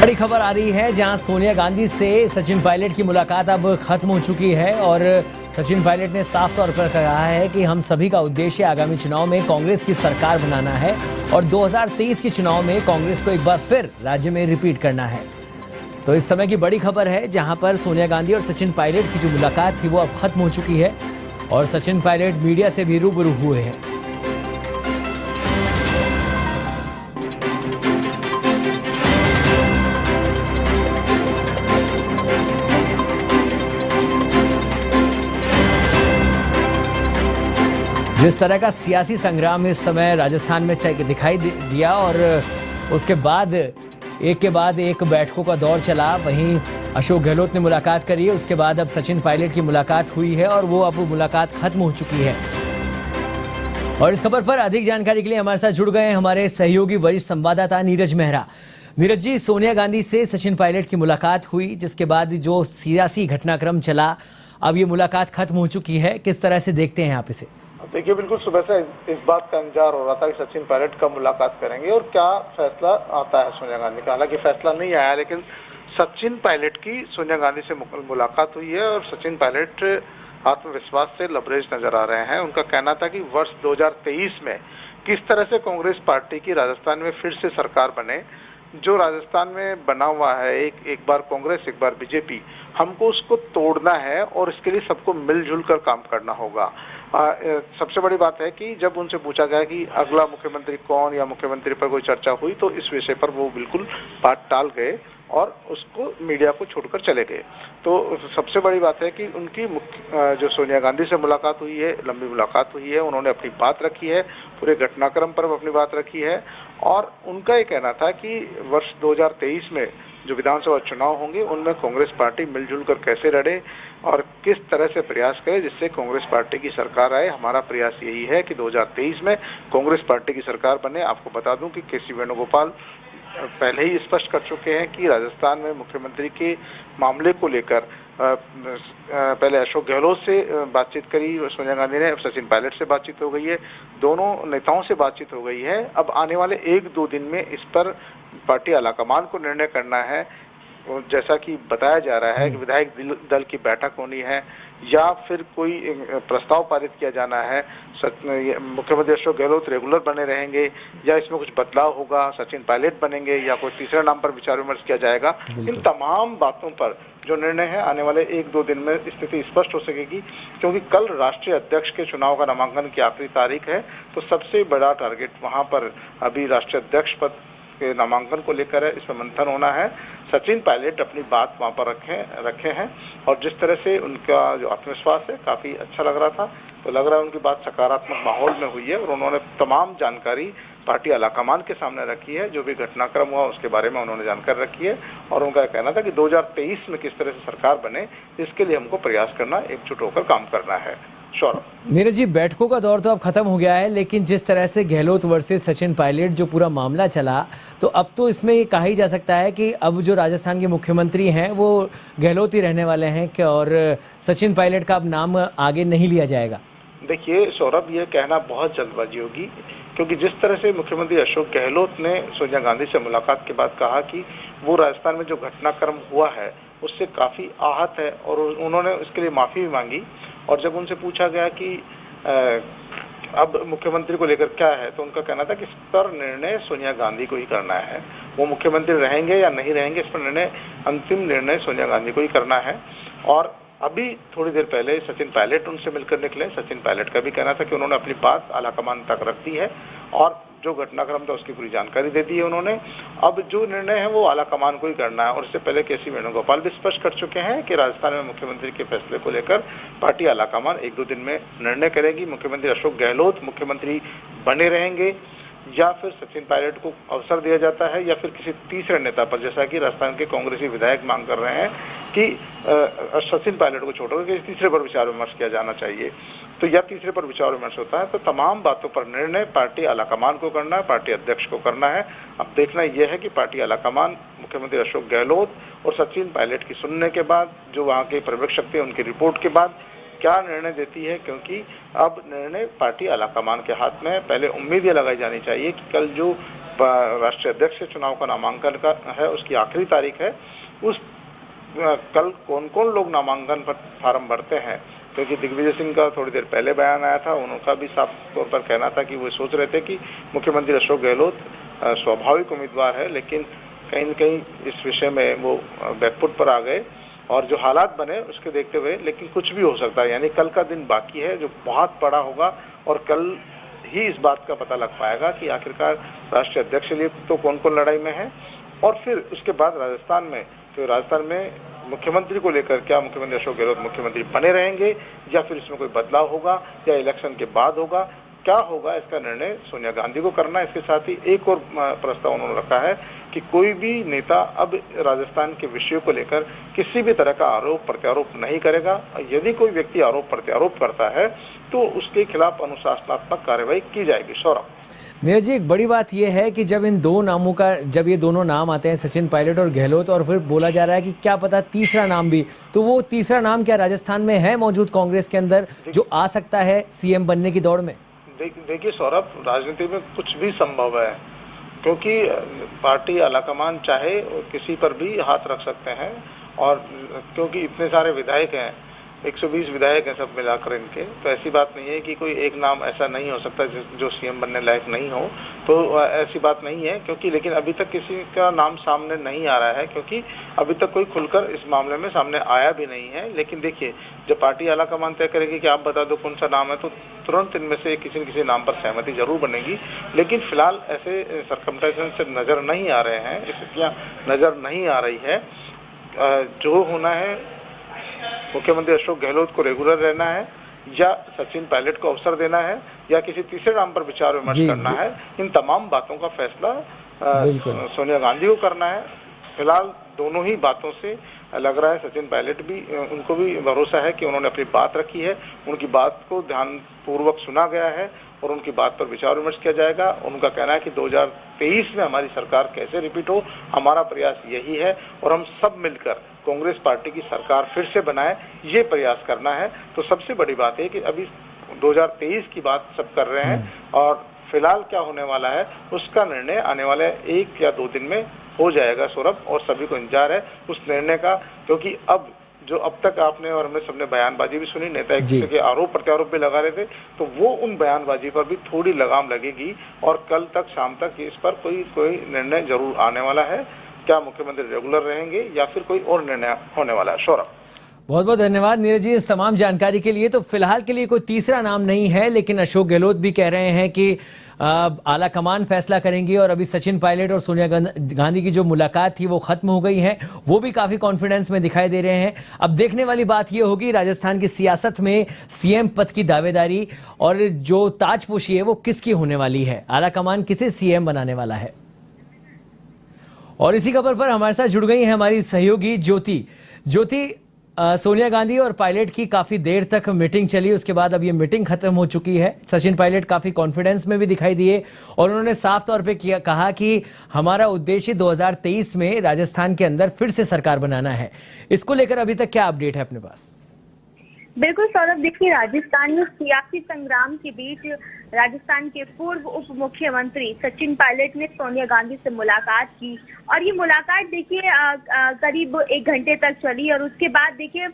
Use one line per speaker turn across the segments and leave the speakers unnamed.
बड़ी खबर आ रही है जहां सोनिया गांधी से सचिन पायलट की मुलाकात अब खत्म हो चुकी है और सचिन पायलट ने साफ तौर पर कहा है कि हम सभी का उद्देश्य आगामी चुनाव में कांग्रेस की सरकार बनाना है और 2023 के चुनाव में कांग्रेस को एक बार फिर राज्य में रिपीट करना है। तो इस समय की बड़ी खबर है जहां पर सोनिया गांधी और सचिन पायलट की जो मुलाकात थी वो अब खत्म हो चुकी है और सचिन पायलट मीडिया से भी रूबरू हुए हैं। जिस तरह का सियासी संग्राम इस समय राजस्थान में दिखाई दिया और उसके बाद एक के बाद एक बैठकों का दौर चला। वहीं अशोक गहलोत ने मुलाकात करी है, उसके बाद अब सचिन पायलट की मुलाकात हुई है और वो अब मुलाकात खत्म हो चुकी है। और इस खबर पर अधिक जानकारी के लिए हमारे साथ जुड़ गए हैं हमारे सहयोगी वरिष्ठ संवाददाता नीरज मेहरा। नीरज जी, सोनिया गांधी से सचिन पायलट की मुलाकात हुई, जिसके बाद जो सियासी घटनाक्रम चला, अब ये मुलाकात खत्म हो चुकी है, किस तरह से देखते हैं आप इसे?
देखिए, बिल्कुल सुबह से इस बात का इंतजार हो रहा था कि सचिन पायलट कब मुलाकात करेंगे और क्या फैसला आता है सोनिया गांधी का। हालांकि फैसला नहीं आया, लेकिन सचिन पायलट की सोनिया गांधी से मुलाकात हुई है और सचिन पायलट आत्मविश्वास से लबरेज नजर आ रहे हैं। उनका कहना था कि वर्ष 2023 में किस तरह से कांग्रेस पार्टी की राजस्थान में फिर से सरकार बने। जो राजस्थान में बना हुआ है, एक बार कांग्रेस एक बार बीजेपी, हमको उसको तोड़ना है और इसके लिए सबको मिलजुल कर काम करना होगा। सबसे बड़ी बात है कि जब उनसे पूछा गया कि अगला मुख्यमंत्री कौन या मुख्यमंत्री पर कोई चर्चा हुई, तो इस विषय पर वो बिल्कुल बात टाल गए और उसको मीडिया को छोड़कर चले गए। तो सबसे बड़ी बात है कि उनकी जो सोनिया गांधी से मुलाकात हुई है, लंबी मुलाकात हुई है, उन्होंने अपनी बात रखी है, पूरे घटनाक्रम पर अपनी बात रखी है और उनका ये कहना था कि वर्ष 2023 में जो विधानसभा चुनाव होंगे उनमें कांग्रेस पार्टी मिलजुल कर कैसे लड़े और किस तरह से प्रयास करे जिससे कांग्रेस पार्टी की सरकार आए। हमारा प्रयास यही है कि 2023 में कांग्रेस पार्टी की सरकार बने। आपको बता दूं कि के सी वेणुगोपाल पहले ही स्पष्ट कर चुके हैं कि राजस्थान में मुख्यमंत्री के मामले को लेकर पहले अशोक गहलोत से बातचीत करी सोनिया गांधी ने, सचिन पायलट से बातचीत हो गई है, दोनों नेताओं से बातचीत हो गई है। अब आने वाले 1-2 दिन में इस पर पार्टी आलाकमान को निर्णय करना है। जैसा कि बताया जा रहा है कि विधायक दल की बैठक होनी है या फिर कोई प्रस्ताव पारित किया जाना है। मुख्यमंत्री अशोक गहलोत रेगुलर बने रहेंगे या इसमें कुछ बदलाव होगा, सचिन पायलट बनेंगे या कोई तीसरे नाम पर विचार विमर्श किया जाएगा। इन तमाम बातों पर जो निर्णय है आने वाले 1-2 दिन में स्थिति स्पष्ट हो सकेगी, क्योंकि कल राष्ट्रीय अध्यक्ष के चुनाव का नामांकन की आखिरी तारीख है। तो सबसे बड़ा टारगेट वहां पर अभी राष्ट्रीय अध्यक्ष पद के नामांकन को लेकर है, इसमें मंथन होना है। सचिन पायलट अपनी बात वहां पर रखे हैं और जिस तरह से उनका जो आत्मविश्वास है काफी अच्छा लग रहा था, तो लग रहा है उनकी बात सकारात्मक माहौल में हुई है और उन्होंने तमाम जानकारी पार्टी आलाकमान के सामने रखी है। जो भी घटनाक्रम हुआ उसके बारे में उन्होंने जानकारी रखी है और उनका कहना था कि 2023 में किस तरह से सरकार बने, इसके लिए हमको प्रयास करना, एकजुट होकर काम करना है।
नीरज जी, बैठकों का दौर तो अब खत्म हो गया है, लेकिन जिस तरह से गहलोत वर्सेस सचिन पायलट जो पूरा मामला चला, तो अब तो इसमें ये कहा ही जा सकता है कि अब जो राजस्थान के मुख्यमंत्री हैं वो गहलोत ही रहने वाले हैं कि और सचिन पायलट का अब नाम आगे नहीं लिया जाएगा।
देखिए सौरभ, ये कहना बहुत जल्दबाजी होगी, क्योंकि जिस तरह से मुख्यमंत्री अशोक गहलोत ने सोनिया गांधी से मुलाकात के बाद कहा कि वो राजस्थान में जो घटनाक्रम हुआ है उससे काफी आहत है और उन्होंने इसके लिए माफी भी मांगी। और जब उनसे पूछा गया कि अब मुख्यमंत्री को लेकर क्या है, तो उनका कहना था कि इस पर निर्णय सोनिया गांधी को ही करना है। वो मुख्यमंत्री रहेंगे या नहीं रहेंगे, इस पर निर्णय, अंतिम निर्णय सोनिया गांधी को ही करना है। और अभी थोड़ी देर पहले सचिन पायलट उनसे मिलकर निकले। सचिन पायलट का भी कहना था कि उन्होंने अपनी बात आलाकमान तक रख दी है और जो घटनाक्रम था उसकी पूरी जानकारी दे दी है उन्होंने। अब जो निर्णय है वो आलाकमान को ही करना है और इससे पहले के सी वेणुगोपाल भी स्पष्ट कर चुके हैं कि राजस्थान में मुख्यमंत्री के फैसले को लेकर पार्टी आलाकमान 1-2 दिन में निर्णय करेगी। मुख्यमंत्री अशोक गहलोत मुख्यमंत्री बने रहेंगे या फिर सचिन पायलट को अवसर दिया जाता है या फिर किसी तीसरे नेता पर, जैसा कि राजस्थान के कांग्रेसी विधायक मांग कर रहे हैं कि सचिन पायलट को छोड़कर किसी तीसरे पर विचार विमर्श किया जाना चाहिए। तो या तीसरे पर विचार विमर्श होता है, तो तमाम बातों पर निर्णय पार्टी आलाकमान को करना है, पार्टी अध्यक्ष को करना है। अब देखना यह है कि पार्टी आलाकमान मुख्यमंत्री अशोक गहलोत और सचिन पायलट की सुनने के बाद, जो वहाँ के पर्यवेक्षक थे उनकी रिपोर्ट के बाद, क्या निर्णय देती है, क्योंकि अब निर्णय पार्टी आलाकमान के हाथ में है। पहले उम्मीद ये लगाई जानी चाहिए कि कल जो राष्ट्रीय अध्यक्ष चुनाव का नामांकन का है उसकी आखिरी तारीख है, उस कल कौन कौन लोग नामांकन पर फार्म भरते हैं, क्योंकि दिग्विजय सिंह का थोड़ी देर पहले बयान आया था, उनका भी साफ तौर पर कहना था कि वो सोच रहे थे कि मुख्यमंत्री अशोक गहलोत स्वाभाविक उम्मीदवार है, लेकिन कहीं न कहीं इस विषय में वो बैकफुट पर आ गए और जो हालात बने उसके देखते हुए, लेकिन कुछ भी हो सकता है। यानी कल का दिन बाकी है जो बहुत बड़ा होगा और कल ही इस बात का पता लग पाएगा कि आखिरकार राष्ट्रीय अध्यक्ष लिए तो कौन कौन लड़ाई में है, और फिर उसके बाद राजस्थान में, तो राजस्थान में मुख्यमंत्री को लेकर क्या मुख्यमंत्री अशोक गहलोत मुख्यमंत्री बने रहेंगे या फिर इसमें कोई बदलाव होगा या इलेक्शन के बाद होगा, क्या होगा, इसका निर्णय सोनिया गांधी को करना है। इसके साथ ही एक और प्रस्ताव उन्होंने रखा है कि कोई भी नेता अब राजस्थान के विषयों को लेकर किसी भी तरह का आरोप प्रत्यारोप नहीं करेगा। यदि कोई व्यक्ति आरोप प्रत्यारोप करता है तो उसके खिलाफ अनुशासनात्मक कार्रवाई की जाएगी। सौरभ,
नीरज जी, एक बड़ी बात यह है कि जब इन दो नामों का, जब ये दोनों नाम आते हैं, सचिन पायलट और गहलोत, और फिर बोला जा रहा है कि क्या पता तीसरा नाम भी, तो वो तीसरा नाम क्या राजस्थान में है मौजूद कांग्रेस के अंदर जो आ सकता है सीएम बनने की दौड़ में?
देखिए सौरभ, राजनीति में कुछ भी संभव है, क्योंकि पार्टी आलाकमान चाहे किसी पर भी हाथ रख सकते हैं, और क्योंकि इतने सारे विधायक हैं, 120 विधायक हैं सब मिलाकर इनके, तो ऐसी बात नहीं है कि कोई एक नाम ऐसा नहीं हो सकता जो सीएम बनने लायक नहीं हो, तो ऐसी बात नहीं है। क्योंकि लेकिन अभी तक किसी का नाम सामने नहीं आ रहा है, क्योंकि अभी तक कोई खुलकर इस मामले में सामने आया भी नहीं है। लेकिन देखिए, जब पार्टी आलाकमान तय करेगी कि आप बता दो कौन सा नाम है, तो तुरंत इनमें से किसी न किसी नाम पर सहमति जरूर बनेगी। लेकिन फिलहाल ऐसे सर्कमस्टेंसेस से नजर नहीं आ रहे हैं, स्थितियां नजर नहीं आ रही है। जो होना है, मुख्यमंत्री अशोक गहलोत को रेगुलर रहना है या सचिन पायलट को अवसर देना है या किसी तीसरे नाम पर विचार विमर्श करना है, इन तमाम बातों का फैसला सोनिया गांधी को करना है। फिलहाल दोनों ही बातों से लग रहा है सचिन पायलट भी, उनको भी भरोसा है कि उन्होंने अपनी बात रखी है, उनकी बात को ध्यानपूर्वक सुना गया है और उनकी बात पर विचार विमर्श किया जाएगा। उनका कहना है कि 2023 में हमारी सरकार कैसे रिपीट हो, हमारा प्रयास यही है और हम सब मिलकर कांग्रेस पार्टी की सरकार फिर से बनाए, ये प्रयास करना है। तो सबसे बड़ी बात है कि अभी 2023 की बात सब कर रहे हैं और फिलहाल क्या होने वाला है उसका निर्णय आने वाले 1 या 2 दिन में हो जाएगा सौरभ, और सभी को इंतजार है उस निर्णय का, क्योंकि अब तक आपने और हमने सबने बयानबाजी भी सुनी, नेता एक दूसरे के आरोप प्रत्यारोप भी लगा रहे थे, तो वो उन बयानबाजी पर भी थोड़ी लगाम लगेगी और कल तक शाम तक इस पर कोई निर्णय जरूर आने वाला है। क्या मुख्यमंत्री रेगुलर रहेंगे या फिर कोई और निर्णय होने वाला है। सौरभ,
बहुत बहुत धन्यवाद नीरज जी इस तमाम जानकारी के लिए। तो फिलहाल के लिए कोई तीसरा नाम नहीं है, लेकिन अशोक गहलोत भी कह रहे हैं कि आला कमान फैसला करेंगी, और अभी सचिन पायलट और सोनिया गांधी की जो मुलाकात थी वो खत्म हो गई है, वो भी काफी कॉन्फिडेंस में दिखाई दे रहे हैं। अब देखने वाली बात ये होगी राजस्थान की सियासत में सीएम पद की दावेदारी और जो ताजपोशी है वो किसकी होने वाली है, आला कमान किसे सीएम बनाने वाला है। और इसी खबर पर हमारे साथ जुड़ गई है हमारी सहयोगी ज्योति। सोनिया गांधी और पायलट की काफी देर तक मीटिंग चली, उसके बाद अब ये मीटिंग खत्म हो चुकी है। सचिन पायलट काफी कॉन्फिडेंस में भी दिखाई दिए और उन्होंने साफ तौर पे कहा कि हमारा उद्देश्य 2023 में राजस्थान के अंदर फिर से सरकार बनाना है। इसको लेकर अभी तक क्या अपडेट है अपने पास?
बिल्कुल सौरभ, देखिए राजस्थान में सियासी संग्राम के बीच राजस्थान के पूर्व उप मुख्यमंत्री सचिन पायलट ने सोनिया गांधी से मुलाकात की और ये मुलाकात देखिए करीब 1 घंटे तक चली और उसके बाद देखिए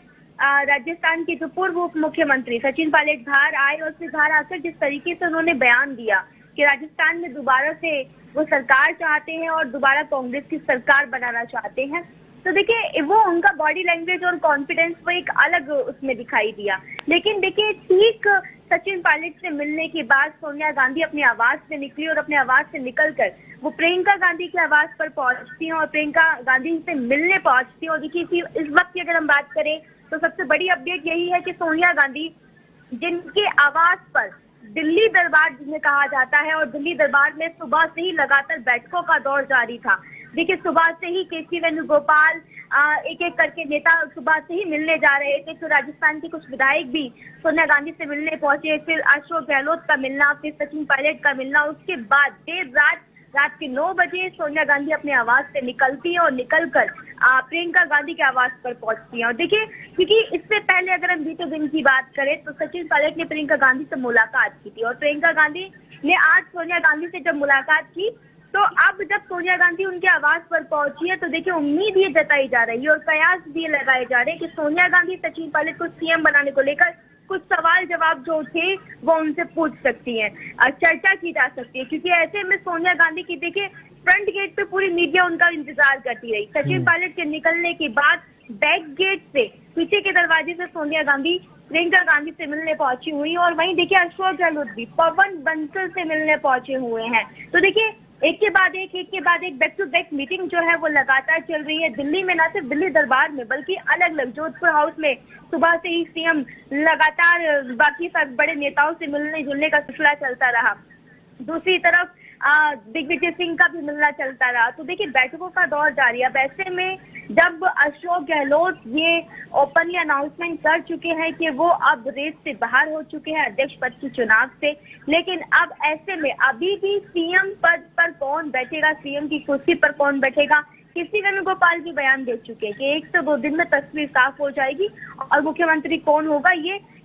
राजस्थान के जो पूर्व उप मुख्यमंत्री सचिन पायलट बाहर आए और फिर बाहर आकर जिस तरीके से उन्होंने बयान दिया कि राजस्थान में दोबारा से वो सरकार चाहते हैं और दोबारा कांग्रेस की सरकार बनाना चाहते हैं, तो देखिए वो उनका बॉडी लैंग्वेज और कॉन्फिडेंस वो एक अलग उसमें दिखाई दिया। लेकिन देखिए ठीक सचिन पायलट से मिलने के बाद सोनिया गांधी अपने आवास से निकली और अपने आवास से निकलकर वो प्रियंका गांधी के आवास पर पहुंचती हैं और प्रियंका गांधी से मिलने पहुंचती हैं। और देखिए इस वक्त की अगर हम बात करें तो सबसे बड़ी अपडेट यही है कि सोनिया गांधी जिनके आवास पर दिल्ली दरबार जिन्हें कहा जाता है और दिल्ली दरबार में सुबह से ही लगातार बैठकों का दौर जारी था। देखिए सुबह से ही केसी वेणुगोपाल एक एक करके नेता सुबह से ही मिलने जा रहे थे, तो राजस्थान के कुछ विधायक भी सोनिया गांधी से मिलने पहुंचे, फिर अशोक गहलोत का मिलना, फिर सचिन पायलट का मिलना। उसके बाद देर रात के 9 बजे सोनिया गांधी अपने आवास से निकलती है और निकलकर प्रियंका गांधी के आवास पर पहुंचती हैं। और देखिए, क्योंकि इससे पहले अगर हम बीते दिन की बात करें तो सचिन पायलट ने प्रियंका गांधी से मुलाकात की थी, और प्रियंका गांधी ने आज सोनिया गांधी से जब मुलाकात की तो अब जब सोनिया गांधी उनके आवास पर पहुंची है तो देखिए उम्मीद ये जताई जा रही है और कयास भी लगाए जा रहे हैं कि सोनिया गांधी सचिन पायलट को सीएम बनाने को लेकर कुछ सवाल जवाब जो थे वो उनसे पूछ सकती हैं, चर्चा की जा सकती है। क्योंकि ऐसे में सोनिया गांधी की देखिए फ्रंट गेट पे पूरी मीडिया उनका इंतजार करती रही। सचिन पायलट के निकलने के बाद बैक गेट से पीछे के दरवाजे से सोनिया गांधी प्रियंका गांधी से मिलने पहुंची हुई, और वहीं देखिए अशोक गहलोत भी पवन बंसल से मिलने पहुंचे हुए हैं। तो देखिए एक के बाद एक बैक टू बैक मीटिंग जो है वो लगातार चल रही है दिल्ली में, ना सिर्फ दिल्ली दरबार में बल्कि अलग अलग जोधपुर हाउस में सुबह से ही सीएम लगातार बाकी सब बड़े नेताओं से मिलने जुलने का सिलसिला चलता रहा। दूसरी तरफ दिग्विजय सिंह का भी मिलना चलता रहा। तो देखिए बैठकों का दौर जारी है। वैसे में जब अशोक गहलोत ये ओपनली अनाउंसमेंट कर चुके हैं कि वो अब रेस से बाहर हो चुके हैं अध्यक्ष पद के चुनाव से, लेकिन अब ऐसे में अभी भी सीएम पद पर कौन बैठेगा, सीएम की कुर्सी पर कौन बैठेगा, किसी वेणुगोपाल भी बयान दे चुके हैं कि 1 से 2 दिन में तस्वीर साफ हो जाएगी और मुख्यमंत्री कौन होगा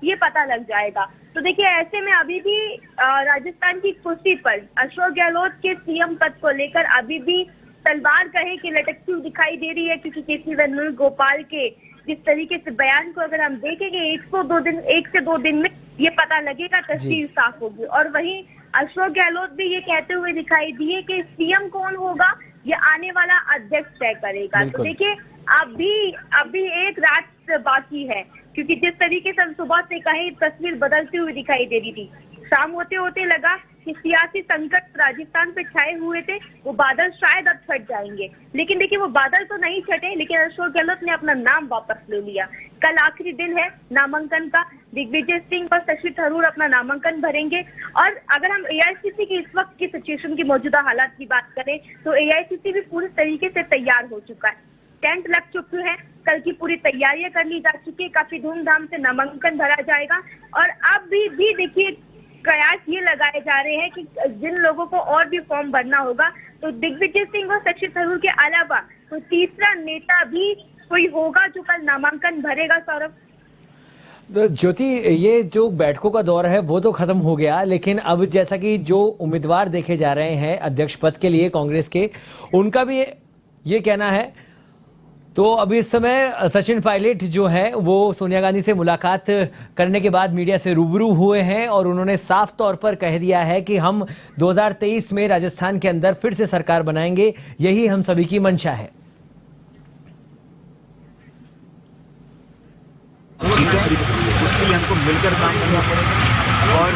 ये पता लग जाएगा। तो देखिए ऐसे में अभी भी राजस्थान की कुर्सी पर अशोक गहलोत के सीएम पद को लेकर अभी भी तलवार कहे कि लटकती हुई दिखाई दे रही है, क्योंकि केसी वेणुगोपाल के जिस तरीके से बयान को अगर हम देखेंगे 1 से 2 दिन में ये पता लगेगा, तस्वीर साफ होगी। और वहीं अशोक गहलोत भी ये कहते हुए दिखाई दिए कि सीएम कौन होगा ये आने वाला अध्यक्ष तय करेगा। तो देखिए अभी एक रात बाकी है, क्योंकि जिस तरीके से हम सुबह से कहीं तस्वीर बदलती हुई दिखाई दे रही थी, शाम होते होते लगा कि सियासी संकट राजस्थान पे छाए हुए थे, वो बादल शायद अब छट जाएंगे। लेकिन देखिए वो बादल तो नहीं छटे, लेकिन अशोक गहलोत ने अपना नाम वापस ले लिया। कल आखिरी दिन है नामांकन का, दिग्विजय सिंह और शशि थरूर अपना नामांकन भरेंगे। और अगर हम एआईसीसी की इस वक्त की सिचुएशन की मौजूदा हालात की बात करें तो एआईसीसी भी पूरी तरीके से तैयार हो चुका है, टेंट लग चुके हैं, कल की पूरी तैयारियां कर ली जा चुकी है, काफी धूमधाम से नामांकन भरा जाएगा। और अब भी देखिए कयास ये लगाए जा रहे हैं कि जिन लोगों को और भी फॉर्म भरना होगा तो दिग्विजय सिंह और शशि थरूर के अलावा तो तीसरा नेता भी कोई होगा जो कल नामांकन भरेगा। सौरभ,
ज्योति, ये जो बैठकों का दौर है वो तो खत्म हो गया, लेकिन अब जैसा कि जो उम्मीदवार देखे जा रहे हैं अध्यक्ष पद के लिए कांग्रेस के, उनका भी ये कहना है। तो अभी इस समय सचिन पायलट जो है वो सोनिया गांधी से मुलाकात करने के बाद मीडिया से रूबरू हुए हैं और उन्होंने साफ तौर पर कह दिया है कि हम 2023 में राजस्थान के अंदर फिर से सरकार बनाएंगे, यही हम सभी की मंशा है।
उसके लिए हमको मिलकर काम करना पड़ेगा और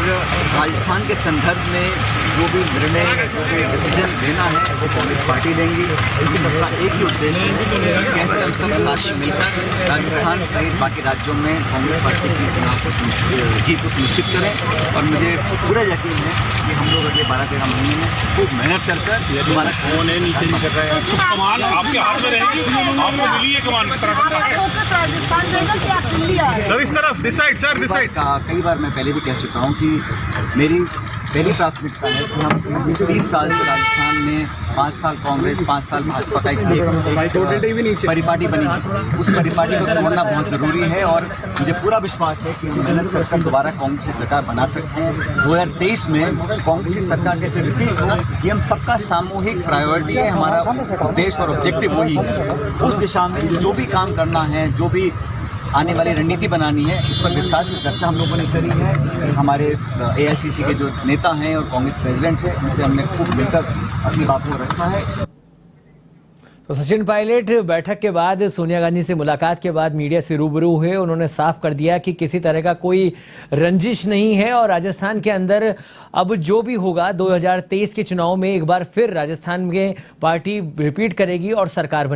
राजस्थान के संदर्भ में जो भी निर्णय, जो भी डिसीजन लेना है वो कांग्रेस पार्टी लेंगी। क्योंकि सबका एक ही उद्देश्य है, कैसे हम सब साथ मिलकर राजस्थान सहित बाकी राज्यों में कांग्रेस पार्टी की जीत को सुनिश्चित करें। और मुझे पूरा यकीन है कि हम लोग अगले 12-13 महीने में खूब मेहनत कर दोबारा कौन है नीचे नहीं कर रहे हैं।
कमान आपके हाथ में रहेगी, आपको मिली है कमान सर इस तरफ दिस साइड।
कई बार मैं पहले भी कह चुका हूँ कि मेरी पहली प्राथमिकता है कि हम 30 साल से राजस्थान में 5 साल कांग्रेस, 5 साल भाजपा का एक परिपाटी बनी है, उस परिपाटी को तोड़ना बहुत ज़रूरी है। और मुझे पूरा विश्वास है कि हम मेहनत कर दोबारा कांग्रेस की सरकार बना सकते हैं। 2023 में कांग्रेस की सरकार कैसे रिपीट हो, ये हम सबका सामूहिक प्रायोरिटी है, हमारा उद्देश्य और ऑब्जेक्टिव वही है। उस दिशा में जो भी काम करना है, जो भी आने वाली रणनीति बनानी है, उस पर विस्तार से चर्चा हम लोगों ने करी है। हमारे एआईसीसी के जो नेता हैं और कांग्रेस प्रेसिडेंट्स हैं, उनसे हमने खूब मिलकर अपनी बातों को रखा है।
तो सचिन पायलट बैठक के बाद सोनिया गांधी से मुलाकात के बाद मीडिया से रूबरू हुए, उन्होंने साफ कर दिया कि किसी तरह का कोई रंजिश नहीं है और राजस्थान के अंदर अब जो भी होगा 2023 के चुनाव में एक बार फिर राजस्थान में पार्टी रिपीट करेगी और सरकार बनेगी।